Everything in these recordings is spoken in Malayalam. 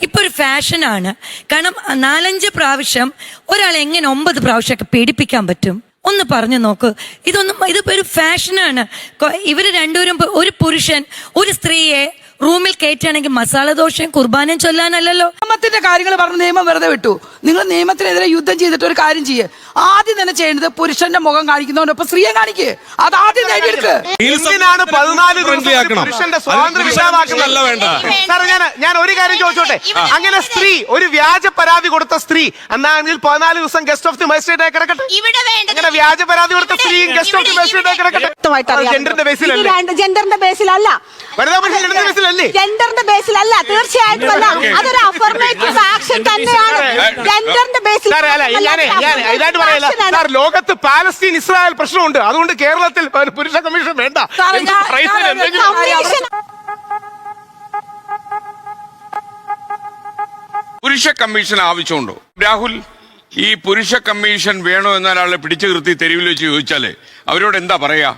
ഇപ്പൊ ഒരു ഫാഷനാണ്. കാരണം 4-5 പ്രാവശ്യം ഒരാൾ എങ്ങനെ 9 പ്രാവശ്യമൊക്കെ പീഡിപ്പിക്കാൻ പറ്റും? ഒന്ന് പറഞ്ഞു നോക്ക്. ഇതിപ്പോ ഒരു ഫാഷനാണ്. ഇവര് രണ്ടുപേരും, ഒരു പുരുഷൻ ഒരു സ്ത്രീയെ റൂമിൽ കയറ്റുകയാണെങ്കിൽ മസാല ദോശയും കുർബാനയും ചൊല്ലാനല്ലോ. നിയമത്തിന്റെ കാര്യങ്ങൾ പറഞ്ഞ് നിയമം വെറുതെ വിട്ടു. നിങ്ങൾ നിയമത്തിനെതിരെ യുദ്ധം ചെയ്തിട്ട് ഒരു കാര്യം ചെയ്യേ. ആദ്യം തന്നെ ചെയ്യേണ്ടത് പുരുഷന്റെ മുഖം കാണിക്കുന്നവനൊപ്പം സ്ത്രീയെ കാണിക്കേ. അത് ആദ്യം നേടിയെടുക്ക്. ഞാൻ ഒരു കാര്യം ചോദിച്ചോട്ടെ, അങ്ങനെ സ്ത്രീ ഒരു വ്യാജ പരാതി കൊടുത്ത സ്ത്രീ എന്നാണെങ്കിൽ 14 ദിവസം ഗസ്റ്റ് ഓഫ് ദി മജിസ്ട്രേറ്റ് ആയി കിടക്കട്ടെ. അങ്ങനെ വ്യാജ പരാതി കൊടുത്ത സ്ത്രീയും ഗസ്റ്റ് ഓഫ് ദി മജിസ്ട്രേറ്റ് ആയി കിടക്കട്ടെ. ജെൻഡറിന്റെ ബേസിലല്ല, ജെൻഡറിന്റെ ബേസിലല്ല, ജെൻഡറിന്റെ ബേസിലല്ല, തീർച്ചയായിട്ടും അല്ല. അതൊരു അഫർമേറ്റീവ് ആക്ഷൻ തന്നെയാണ്. ജെൻഡറിന്റെ ബേസിൽ ഇതായിട്ട് പറയല്ല സാർ. ലോകത്ത് പാലസ്തീൻ ഇസ്രായേൽ പ്രശ്നമുണ്ട്, അതുകൊണ്ട് കേരളത്തിൽ പുരുഷ കമ്മീഷൻ വേണ്ട. പുരുഷ കമ്മീഷൻ ആവശ്യമുണ്ടോ രാഹുൽ? ഈ പുരുഷ കമ്മീഷൻ വേണോ എന്നൊരാളെ പിടിച്ചു നിർത്തി തെരുവിൽ വെച്ച് ചോദിച്ചാല് അവരോട് എന്താ പറയാ?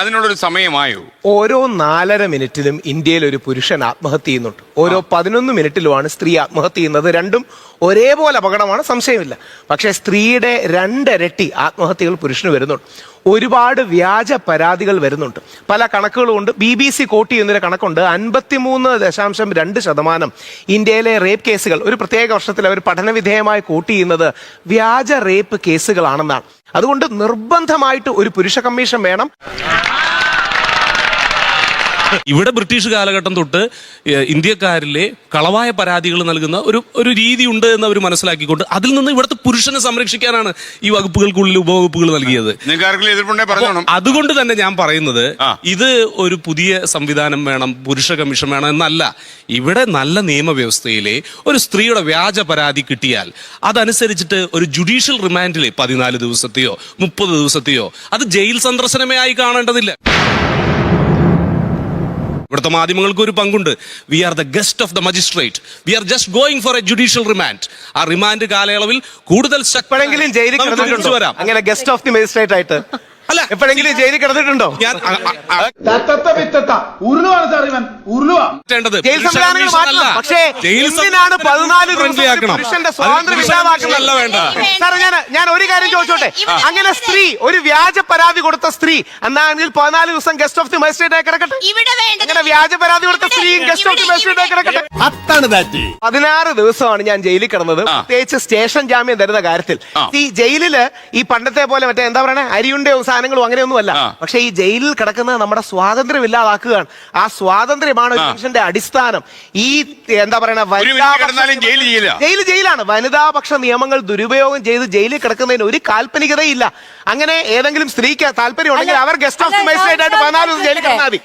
അതിനുള്ളൊരു സമയമായോ? ഓരോ 4.5 മിനിറ്റിലും ഇന്ത്യയിൽ ഒരു പുരുഷൻ ആത്മഹത്യ ചെയ്യുന്നുണ്ട്. ഓരോ 11 മിനിറ്റിലുമാണ് സ്ത്രീ ആത്മഹത്യ ചെയ്യുന്നത്. രണ്ടും ഒരേപോലെ അപകടമാണ്, സംശയമില്ല. പക്ഷേ സ്ത്രീയുടെ 2 ഇരട്ടി ആത്മഹത്യകൾ പുരുഷന് വരുന്നുണ്ട്. ഒരുപാട് വ്യാജ പരാതികൾ വരുന്നുണ്ട്. പല കണക്കുകളുമുണ്ട്. BBC കോട്ട് ചെയ്യുന്നൊരു കണക്കുണ്ട്. 53.2% ഇന്ത്യയിലെ റേപ്പ് കേസുകൾ ഒരു പ്രത്യേക വർഷത്തിൽ അവർ പഠനവിധേയമായി കോട്ട് ചെയ്യുന്നത് വ്യാജ റേപ്പ് കേസുകളാണെന്നാണ്. അതുകൊണ്ട് നിർബന്ധമായിട്ട് ഒരു പുരുഷ കമ്മീഷൻ വേണം. ഇവിടെ ബ്രിട്ടീഷ് കാലഘട്ടം തൊട്ട് ഇന്ത്യക്കാരിലെ കളവായ പരാതികൾ നൽകുന്ന ഒരു രീതി ഉണ്ട് എന്ന് അവർ മനസ്സിലാക്കിക്കൊണ്ട് അതിൽ നിന്ന് ഇവിടുത്തെ പുരുഷനെ സംരക്ഷിക്കാനാണ് ഈ വകുപ്പുകൾക്കുള്ളിൽ ഉപവകുപ്പുകൾ നൽകിയത്. അതുകൊണ്ട് തന്നെ ഞാൻ പറയുന്നത് ഇത് ഒരു പുതിയ സംവിധാനം വേണം, പുരുഷ കമ്മീഷൻ വേണം എന്നല്ല. ഇവിടെ നല്ല നിയമവ്യവസ്ഥയിലെ ഒരു സ്ത്രീയുടെ വ്യാജ പരാതി കിട്ടിയാൽ അതനുസരിച്ചിട്ട് ഒരു ജുഡീഷ്യൽ റിമാൻഡിലെ 14 ദിവസത്തെയോ 30 ദിവസത്തെയോ അത് ജയിൽ സന്ദർശനമേ ആയി കാണേണ്ടതില്ല. ഇവിടുത്തെ മാധ്യമങ്ങൾക്ക് ഒരു പങ്കുണ്ട്. We are the guest of the magistrate, we are just going for a judicial remand. ആ റിമാൻഡ് കാലയളവിൽ കൂടുതൽ എപ്പോഴെങ്കിലും ജയിലിൽ കിടന്നിട്ടുണ്ടോ വരാം അങ്ങനെ ഗസ്റ്റ് ഓഫ് ദി മജിസ്ട്രേറ്റ് ആയിട്ട്? അല്ല, എപ്പോഴെങ്കിലും ജയിലിൽ കിടന്നിട്ടുണ്ടോ? ജയിൽ സംവിധാനങ്ങൾ മാറ്റണം. പക്ഷേ എന്തിനാണ് 14 പുരുഷന്റെ സ്വാതന്ത്ര്യം ഇല്ലാതാക്കുന്നത്? സാർ, ഞാൻ ഒരു കാര്യം ചോദിച്ചോട്ടെ, അങ്ങനെ സ്ത്രീ ഒരു വ്യാജ പരാതി കൊടുത്ത സ്ത്രീ എന്നാണെങ്കിൽ 14 ദിവസം ഗസ്റ്റ് ഓഫ് ദി മജിസ്ട്രേറ്റ് ആയി കിടക്കട്ടെ. അങ്ങനെ വ്യാജ പരാതി കൊടുത്ത സ്ത്രീയും ഗസ്റ്റ് ഓഫ് ദി മജിസ്ട്രേറ്റ് ആയി കിടക്കട്ടെ. 16 ദിവസമാണ് ഞാൻ ജയിലിൽ കിടന്നത്, പ്രത്യേകിച്ച് സ്റ്റേഷൻ ജാമ്യം തരുന്ന കാര്യത്തിൽ. ഈ ജയിലില് ഈ പണ്ടത്തെ പോലെ മറ്റേ എന്താ പറയണേ അരിയുണ്ടയോ സാധനങ്ങളും അങ്ങനെയൊന്നുമല്ല. പക്ഷെ ഈ ജയിലിൽ കിടക്കുന്നത് നമ്മുടെ സ്വാതന്ത്ര്യം ഇല്ലാതാക്കുകയാണ്. ആ സ്വാതന്ത്ര്യമാണ് ഒരു മനുഷ്യന്റെ അടിസ്ഥാനം. ഈ എന്താ പറയണ ജയിലാണ്. വനിതാപക്ഷ നിയമങ്ങൾ ദുരുപയോഗം ചെയ്ത് ജയിലിൽ കിടക്കുന്നതിന് ഒരു കാൽപ്പനികതയില്ല. അങ്ങനെ ഏതെങ്കിലും സ്ത്രീക്ക് താല്പര്യം ഉണ്ടെങ്കിൽ അവർ ഗസ്റ്റ് ഓഫ് ദി മജിസ്ട്രേറ്റ് ആയിട്ട് 14 ദിവസം ജയിലിൽ കിടന്നാൽ മതി.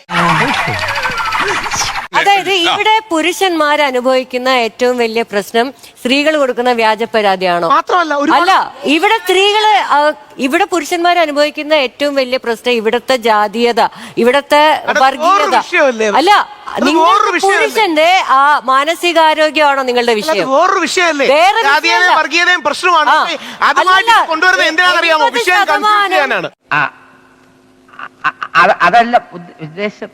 അതായത് ഇവിടെ പുരുഷന്മാർ അനുഭവിക്കുന്ന ഏറ്റവും വലിയ പ്രശ്നം സ്ത്രീകൾ കൊടുക്കുന്ന വ്യാജ പരാതിയാണോ? മാത്രമല്ല, അല്ല, ഇവിടെ പുരുഷന്മാർ അനുഭവിക്കുന്ന ഏറ്റവും വലിയ പ്രശ്നം ഇവിടത്തെ ജാതീയത, ഇവിടത്തെ വർഗീയത. അല്ല, നിങ്ങളുടെ പുരുഷന്റെ ആ മാനസികാരോഗ്യമാണോ നിങ്ങളുടെ വിഷയം? വേറൊരു വിഷയമല്ലേ, വർഗീയതയും പ്രശ്നമാണ്. കൊണ്ടുവരുന്നത് എന്തിനാണെന്നറിയാമോ? വിഷയം കൺഫ്യൂസ് ചെയ്യാനാണ്. അതല്ല ഉദ്ദേശം.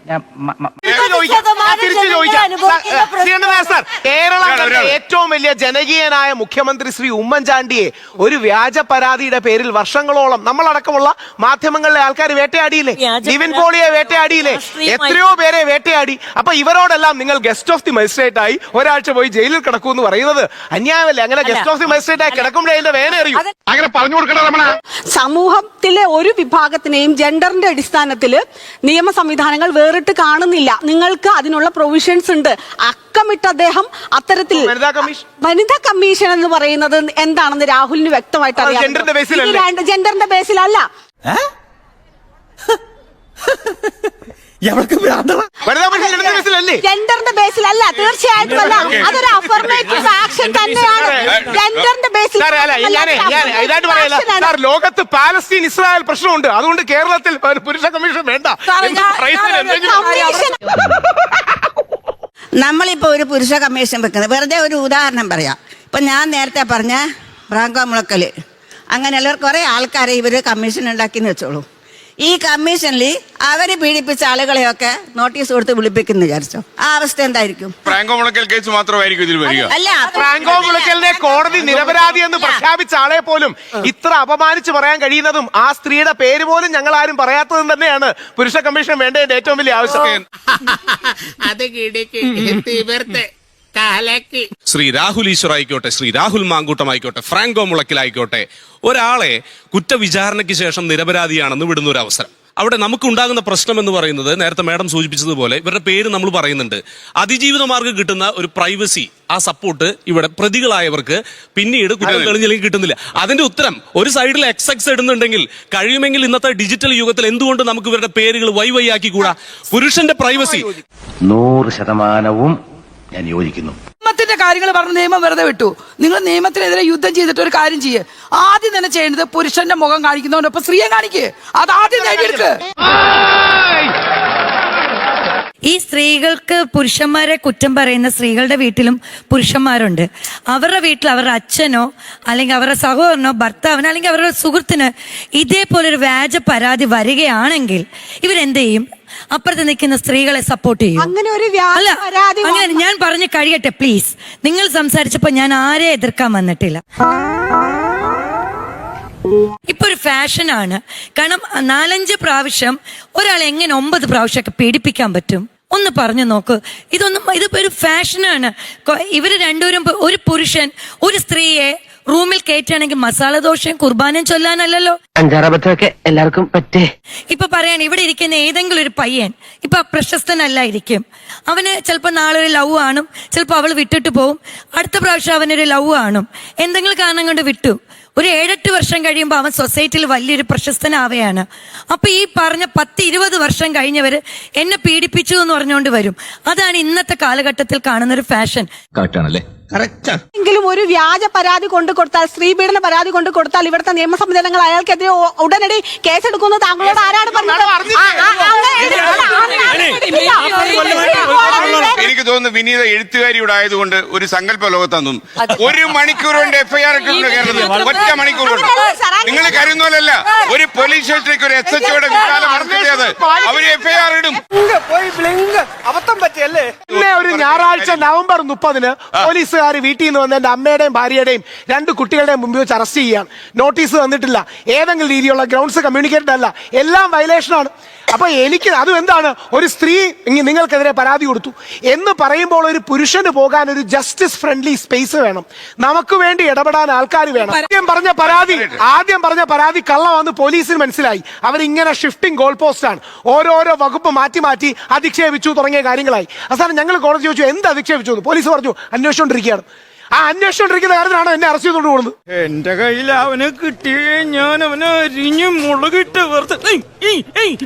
കേരള ഏറ്റവും വലിയ ജനകീയനായ മുഖ്യമന്ത്രി ശ്രീ ഉമ്മൻചാണ്ടിയെ ഒരു വ്യാജ പരാതിയുടെ പേരിൽ വർഷങ്ങളോളം നമ്മളടക്കമുള്ള മാധ്യമങ്ങളിലെ ആൾക്കാർ വേട്ടയാടിയില്ലേ? നിവിൻ പോളിയെ വേട്ടയാടിയില്ലേ? എത്രയോ പേരെ വേട്ടയാടി. അപ്പൊ ഇവരോടെല്ലാം നിങ്ങൾ ഗസ്റ്റ് ഓഫ് ദി മജിസ്ട്രേറ്റ് ആയി ഒരാഴ്ച പോയി ജയിലിൽ കിടക്കൂ എന്ന് പറയുന്നത് അന്യായമല്ലേ? അങ്ങനെ ഗസ്റ്റ് ഓഫ് ദി മജിസ്ട്രേറ്റ് ആയി കിടക്കുമ്പോഴേ അതിന്റെ വേന അറിയൂ. അങ്ങനെ പറഞ്ഞു കൊടുക്കണം. സമൂഹത്തിലെ ഒരു വിഭാഗത്തിനെയും ജെൻഡറിന്റെ അടിസ്ഥാനത്തിൽ നിയമ സംവിധാനങ്ങൾ വേറിട്ട് കാണുന്നില്ല. നിങ്ങൾക്ക് അതിനുള്ള പ്രൊവിഷൻസ് ഉണ്ട്. അക്കമിട്ട് അദ്ദേഹം അത്തരത്തിൽ വനിതാ കമ്മീഷൻ എന്ന് പറയുന്നത് എന്താണെന്ന് രാഹുലിന് വ്യക്തമായിട്ട് അറിയാം. ജെൻഡറിന്റെ ബേസിലല്ല. ജെൻഡറിന്റെ ബേസിലല്ല, തീർച്ചയായിട്ടും അല്ല. അതൊരു അഫർമേറ്റീവ് ആക്ഷൻ തന്നെയാണ്. ജെൻഡറിന്റെ ബേസിൽ ഇതായിട്ട് പറയല്ല സാർ. ലോകത്ത് പാലസ്തീൻ ഇസ്രായേൽ പ്രശ്നമുണ്ട്, അതുകൊണ്ട് കേരളത്തിൽ പുരുഷ കമ്മീഷൻ വേണ്ട. നമ്മളിപ്പോ ഒരു പുരുഷ കമ്മീഷൻ വെക്കുന്നത് വെറുതെ ഒരു ഉദാഹരണം പറയാം. ഇപ്പൊ ഞാൻ നേരത്തെ പറഞ്ഞ ബ്രാങ്കോ മുളക്കല് അങ്ങനെയുള്ളവർ കുറെ ആൾക്കാരെ ഇവര് കമ്മീഷൻ ഉണ്ടാക്കിന്ന് വെച്ചോളൂ. ഈ കമ്മീഷനിൽ അവര് പീഡിപ്പിച്ച ആളുകളെയൊക്കെ നോട്ടീസ് കൊടുത്ത് വിളിപ്പിക്കുന്നു വിചാരിച്ചോ, ആ അവസ്ഥ എന്തായിരിക്കും? ഫ്രാങ്കോ മുളയ്ക്കൽ കേസ് മാത്രമായിരിക്കും ഇതിൽ വരിക. അല്ല, ഫ്രാങ്കോ മുളയ്ക്കലിനെ കോടതി നിരപരാധി എന്ന് പ്രഖ്യാപിച്ച ആളെ പോലും ഇത്ര അപമാനിച്ച് പറയാൻ കഴിയുന്നതും ആ സ്ത്രീയുടെ പേര് പോലും ഞങ്ങൾ ആരും പറയാത്തതും തന്നെയാണ് പുരുഷ കമ്മീഷൻ വേണ്ടതിന്റെ ഏറ്റവും വലിയ ആവശ്യം. ശ്രീ രാഹുൽ ഈശ്വർ ആയിക്കോട്ടെ, ശ്രീ രാഹുൽ മാങ്കൂട്ടമായിക്കോട്ടെ, ഫ്രാങ്കോ മുളയ്ക്കലായിക്കോട്ടെ, ഒരാളെ കുറ്റവിചാരണയ്ക്ക് ശേഷം നിരപരാധിയാണെന്ന് വിടുന്ന ഒരു അവസരം. അവിടെ നമുക്ക് ഉണ്ടാകുന്ന പ്രശ്നം എന്ന് പറയുന്നത് നേരത്തെ മാഡം സൂചിപ്പിച്ചതുപോലെ ഇവരുടെ പേര് നമ്മൾ പറയുന്നുണ്ട്. അതിജീവിത മാർഗം കിട്ടുന്ന ഒരു പ്രൈവസി, ആ സപ്പോർട്ട് ഇവിടെ പ്രതികളായവർക്ക് പിന്നീട് കുറ്റം തെളിഞ്ഞില്ലെങ്കിൽ കിട്ടുന്നില്ല. അതിന്റെ ഉത്തരം ഒരു സൈഡിൽ XX ഇടുന്നുണ്ടെങ്കിൽ കഴിയുമെങ്കിൽ ഇന്നത്തെ ഡിജിറ്റൽ യുഗത്തിൽ എന്തുകൊണ്ട് നമുക്ക് ഇവരുടെ പേരുകൾ വൈവൈയാക്കി കൂടാ? പുരുഷന്റെ പ്രൈവസി 100% ഞാൻ യോജിക്കുന്നു. നിയമത്തിന്റെ കാര്യങ്ങൾ പറഞ്ഞ് നിയമം വെറുതെ വിട്ടു. നിങ്ങൾ നിയമത്തിനെതിരെ യുദ്ധം ചെയ്തിട്ട് ഒരു കാര്യം ചെയ്യേ, ആദ്യം തന്നെ ചെയ്യേണ്ടത് പുരുഷന്റെ മുഖം കാണിക്കുന്നവനൊപ്പം സ്ത്രീയെ കാണിക്കേ, അത് ആദ്യം നേടിയെടുക്ക്. ഈ സ്ത്രീകൾക്ക് പുരുഷന്മാരെ കുറ്റം പറയുന്ന സ്ത്രീകളുടെ വീട്ടിലും പുരുഷന്മാരുണ്ട്. അവരുടെ വീട്ടിൽ അവരുടെ അച്ഛനോ അല്ലെങ്കിൽ അവരുടെ സഹോദരനോ ഭർത്താവിനോ അല്ലെങ്കിൽ അവരുടെ സുഹൃത്തിന് ഇതേപോലൊരു വ്യാജ പരാതി വരികയാണെങ്കിൽ ഇവരെന്ത് ചെയ്യും? അപ്പുറത്ത് നിൽക്കുന്ന സ്ത്രീകളെ സപ്പോർട്ട് ചെയ്യും. അങ്ങനെ ഒരു വ്യാജ അല്ല, പരാതി അങ്ങനെ ഞാൻ പറഞ്ഞു കഴിയട്ടെ പ്ലീസ്. നിങ്ങൾ സംസാരിച്ചപ്പോ ഞാൻ ആരെ എതിർക്കാൻ വന്നിട്ടില്ല. ഇപ്പൊ ഒരു ഫാഷനാണ്. കാരണം 4-5 പ്രാവശ്യം ഒരാൾ എങ്ങനെ 9 പ്രാവശ്യമൊക്കെ പീഡിപ്പിക്കാൻ പറ്റും? ഒന്ന് പറഞ്ഞു നോക്ക്. ഇതിപ്പോ ഒരു ഫാഷനാണ്. ഇവര് രണ്ടുപേരും, ഒരു പുരുഷൻ ഒരു സ്ത്രീയെ റൂമിൽ കയറ്റുകയാണെങ്കിൽ മസാല ദോശയും കുർബാനയും ചൊല്ലാനല്ലല്ലോ. 5-6 അബദ്ധമൊക്കെ എല്ലാവർക്കും പറ്റേ. ഇപ്പൊ പറയാണ്, ഇവിടെ ഇരിക്കുന്ന ഏതെങ്കിലും ഒരു പയ്യൻ ഇപ്പൊ പ്രശസ്തനല്ലായിരിക്കും, അവന് ചിലപ്പോ നാളെ ഒരു ലവ് കാണും, ചിലപ്പോ അവൾ വിട്ടിട്ട് പോവും, അടുത്ത പ്രാവശ്യം അവനൊരു ലവ് കാണും, എന്തെങ്കിലും കാരണം കൊണ്ട് വിട്ടു. ഒരു 7-8 വർഷം കഴിയുമ്പോൾ അവൻ സൊസൈറ്റിയിൽ വലിയൊരു പ്രശസ്തനാവുകയാണ്. അപ്പൊ ഈ പറഞ്ഞ 10-20 വർഷം കഴിഞ്ഞവര് എന്നെ പീഡിപ്പിച്ചു എന്ന് പറഞ്ഞുകൊണ്ട് വരും. അതാണ് ഇന്നത്തെ കാലഘട്ടത്തിൽ കാണുന്ന ഒരു ഫാഷൻ. കറക്റ്റാണല്ലേ? എങ്കിലും ഒരു വ്യാജ പരാതി കൊണ്ടു കൊടുത്താൽ, സ്ത്രീപീഡന പരാതി കൊണ്ടു കൊടുത്താൽ ഇവിടുത്തെ നിയമ സംവിധാനങ്ങൾ അയാൾക്കെതിരെ ഉടനടി കേസെടുക്കുന്നു. താങ്കളോട് ആരാണ് പറഞ്ഞത്? എനിക്ക് തോന്നുന്നു വിനീത എഴുത്തുകാരിയുടെ ആയതുകൊണ്ട് ഒരു സങ്കല്പ ലോകത്താന്നും 1 മണിക്കൂർ കൊണ്ട് FIR ഇട്ടിട്ടുണ്ട് കേരളത്തിൽ. 1 മണിക്കൂർ കൊണ്ട്. നിങ്ങൾ കരുതുന്നതല്ല, ഒരു പോലീസ് സ്റ്റേഷനിലേക്ക് ഒരു SHOയുടെ വിശാലം നടത്തിയത് അവര് FIR ഇടും. അബദ്ധം പറ്റിയല്ലേ? പിന്നെ ഒരു ഞായറാഴ്ച നവംബർ 30-ന് പോലീസുകാർ വീട്ടിൽ നിന്ന് വന്ന് എന്റെ അമ്മയുടെയും ഭാര്യയുടെയും 2 കുട്ടികളുടെയും മുമ്പിൽ വെച്ച് അറസ്റ്റ് ചെയ്യാൻ നോട്ടീസ് തന്നിട്ടില്ല. ഏതെങ്കിലും രീതിയിലുള്ള ഗ്രൗണ്ട്സ് കമ്മ്യൂണിക്കേറ്റഡ് അല്ല, എല്ലാം വയലേഷനാണ്. അപ്പൊ എനിക്ക് അതും എന്താണ്, ഒരു സ്ത്രീ നിങ്ങൾക്കെതിരെ പരാതി കൊടുത്തു എന്ന് പറയുമ്പോൾ ഒരു പുരുഷന് പോകാൻ ഒരു ജസ്റ്റിസ് ഫ്രണ്ട്ലി സ്പേസ് വേണം. നമുക്ക് വേണ്ടി ഇടപെടാൻ ആൾക്കാർ വേണം. ആദ്യം പറഞ്ഞ പരാതി കള്ളമാണെന്ന് പോലീസിന് മനസ്സിലായി. അവരിങ്ങനെ ഷിഫ്റ്റിംഗ് ഗോൾ പോസ്റ്റ് ആണ്, ഓരോരോ വകുപ്പ് മാറ്റി മാറ്റി അധിക്ഷേപിച്ചു തുടങ്ങിയ കാര്യങ്ങളായി. അവസാനം ഞങ്ങൾ കോടതി ചോദിച്ചു എന്ത് അധിക്ഷേപിച്ചു? പോലീസ് പറഞ്ഞു അന്വേഷിച്ചുകൊണ്ടിരിക്കുകയാണ്. ആ അന്വേഷിച്ചുകൊണ്ടിരിക്കുന്ന കാര്യത്തിലാണ് എന്നെ അറസ്റ്റ് ചെയ്തുകൊണ്ട് പോകുന്നത്. എന്റെ കയ്യിൽ അവനെ കിട്ടിയേ ഞാൻ അവനെ അരിഞ്ഞ് മുളകിട്ട്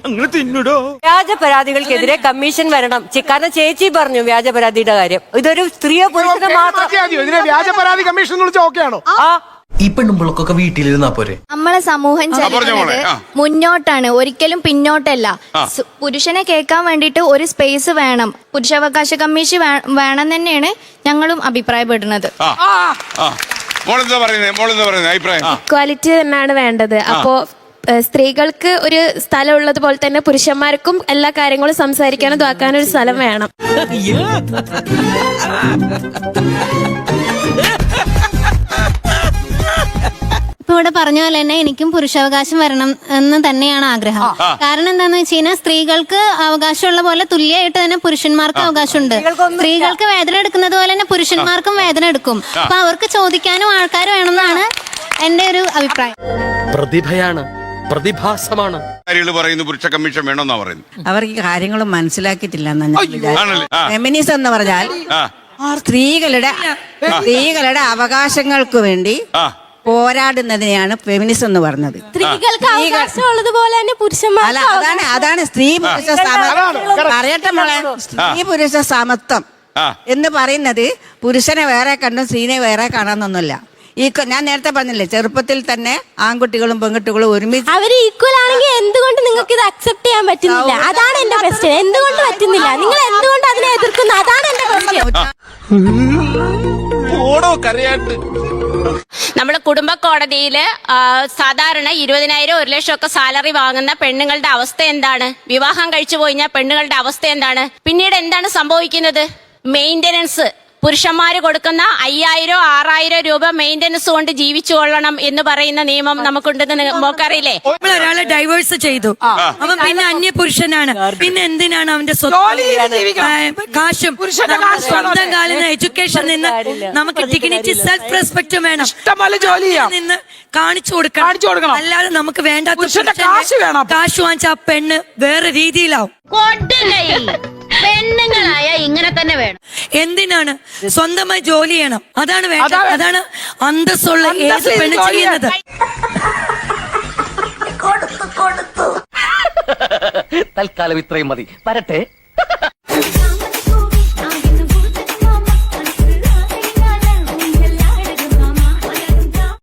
അങ്ങനെ തിന്നിടോ. വ്യാജ പരാതികൾക്കെതിരെ കമ്മീഷൻ വരണം. കാരണം ചേച്ചി പറഞ്ഞു വ്യാജ പരാതിയുടെ കാര്യം. ഇതൊരു സ്ത്രീയോ പുരുഷനോ മാത്രം. ഇതിനെ വ്യാജ പരാതി കമ്മീഷൻ എന്ന് വിളിച്ചാൽ ഓക്കെയാണോ? ഈ പെണ്ണുമ്പോഴൊക്കെ വീട്ടിലിരുന്നാ പോരെ? നമ്മളെ സമൂഹം ചലിക്കുന്നത് മുന്നോട്ടാണ്, ഒരിക്കലും പിന്നോട്ടല്ല. പുരുഷനെ കേൾക്കാൻ വേണ്ടിയിട്ട് ഒരു സ്പേസ് വേണം. പുരുഷാവകാശ കമ്മീഷൻ വേണം തന്നെയാണ് ഞങ്ങളും അഭിപ്രായപ്പെടുന്നത്. ഇക്വാലിറ്റി തന്നെയാണ് വേണ്ടത്. അപ്പോ സ്ത്രീകൾക്ക് ഒരു സ്ഥലം ഉള്ളതുപോലെ തന്നെ പുരുഷന്മാർക്കും എല്ലാ കാര്യങ്ങളും സംസാരിക്കാനും ഇതാക്കാനും ഒരു സ്ഥലം വേണം. ഇപ്പൊ ഇവിടെ പറഞ്ഞ പോലെ തന്നെ എനിക്കും പുരുഷാവകാശം വരണം എന്ന് തന്നെയാണ് ആഗ്രഹം. കാരണം എന്താന്ന് വെച്ച് കഴിഞ്ഞാൽ സ്ത്രീകൾക്ക് അവകാശമുള്ള പോലെ തുല്യമായിട്ട് തന്നെ പുരുഷന്മാർക്ക് അവകാശമുണ്ട്. സ്ത്രീകൾക്ക് വേദന എടുക്കുന്നത് പോലെ തന്നെ പുരുഷന്മാർക്കും വേദന എടുക്കും. അപ്പൊ അവർക്ക് ചോദിക്കാനും ആൾക്കാർ വേണമെന്നാണ് എന്റെ ഒരു അഭിപ്രായം. പ്രതിഭയാണ്, പ്രതിഭാസമാണ്. പറയുന്നു പുരുഷ കമ്മീഷൻ വേണമെന്നാ പറയുന്നത്. അവർക്ക് കാര്യങ്ങൾ മനസ്സിലാക്കിയിട്ടില്ല. ഫെമിനിസം എന്ന് പറഞ്ഞാൽ സ്ത്രീകളുടെ അവകാശങ്ങൾക്ക് വേണ്ടി പോരാടുന്നതിനെയാണ് ഫെമിനിസം എന്ന് പറഞ്ഞത്. സ്ത്രീകൾക്ക് അവകാശമുള്ളതുപോലെ തന്നെ പുരുഷന്മാർ. അതാണ് സ്ത്രീ പുരുഷ സമത്വം. പറയട്ടെ മോളെ, സ്ത്രീ പുരുഷ സമത്വം എന്ന് പറയുന്നത് പുരുഷനെ വേറെ കണ്ടും സ്ത്രീനെ വേറെ കാണാനൊന്നുമില്ല. ഞാൻ നേരത്തെ പറഞ്ഞില്ലേ, ചെറുപ്പത്തിൽ തന്നെ ആൺകുട്ടികളും പെൺകുട്ടികളും ഒരുമിച്ച് അവര് ഈക്വൽ ആണെങ്കിൽ എന്തുകൊണ്ട് നിങ്ങൾക്ക് ഇത് അക്സെപ്റ്റ് ചെയ്യാൻ പറ്റുന്നില്ല? അതാണ് എന്റെ ക്വസ്റ്റ്യൻ. എന്തുകൊണ്ട് പറ്റുന്നില്ല? നിങ്ങൾ എന്തുകൊണ്ട് അതിനെ എതിർക്കുന്നു? അതാണ് എന്റെ ക്വസ്റ്റ്യൻ. ഓടോ കരയാട്ട് നമ്മൾ കുടുംബ കോടതിയിൽ സാധാരണ 20,000 1 ലക്ഷം ഒക്കെ സാലറി വാങ്ങുന്ന പെണ്ണുങ്ങളുടെ അവസ്ഥ എന്താണ്? വിവാഹം കഴിച്ചു പോയിഞ്ഞാൽ പെണ്ണുങ്ങളുടെ അവസ്ഥ എന്താണ്? പിന്നീട് എന്താണ് സംഭവിക്കുന്നത്? മെയിന്റനൻസ് പുരുഷന്മാര് കൊടുക്കുന്ന 5,000 6,000 രൂപ മെയിന്റനൻസ് കൊണ്ട് ജീവിച്ചു കൊള്ളണം എന്ന് പറയുന്ന നിയമം നമുക്കുണ്ടെന്ന് നമുക്കറിയില്ലേ? ഒരാളെ ഡൈവേഴ്സ് ചെയ്തു, അവൻ പിന്നെ അന്യ പുരുഷനാണ്, പിന്നെ എന്തിനാണ് അവന്റെ കാശും സ്വന്തം കാലിൽ നിന്ന് എഡ്യൂക്കേഷൻ നിന്ന് നമുക്ക് ഡിഗ്നിറ്റി സെൽഫ് റെസ്പെക്റ്റും വേണം, ഇഷ്ടംപോലെ ജോലി ചെയ്യാം, നിന്ന് കാണിച്ചു കൊടുക്കണം. അല്ലാതെ നമുക്ക് വേണ്ടാത്ത കാശ് വാങ്ങിച്ച ആ പെണ്ണ് വേറെ രീതിയിലാവും. പെണ്ണുങ്ങളായ ഇങ്ങനെ തന്നെ വേണം. എന്തിനാണ്? സ്വന്തമായി ജോലി ചെയ്യണം, അതാണ് വേണ്ടത്. അതാണ് അന്തസ്സുള്ള ഏത് പെണ്ണ് ചെയ്യുന്നത്. തൽക്കാലം ഇത്രയും മതി. വരട്ടെ.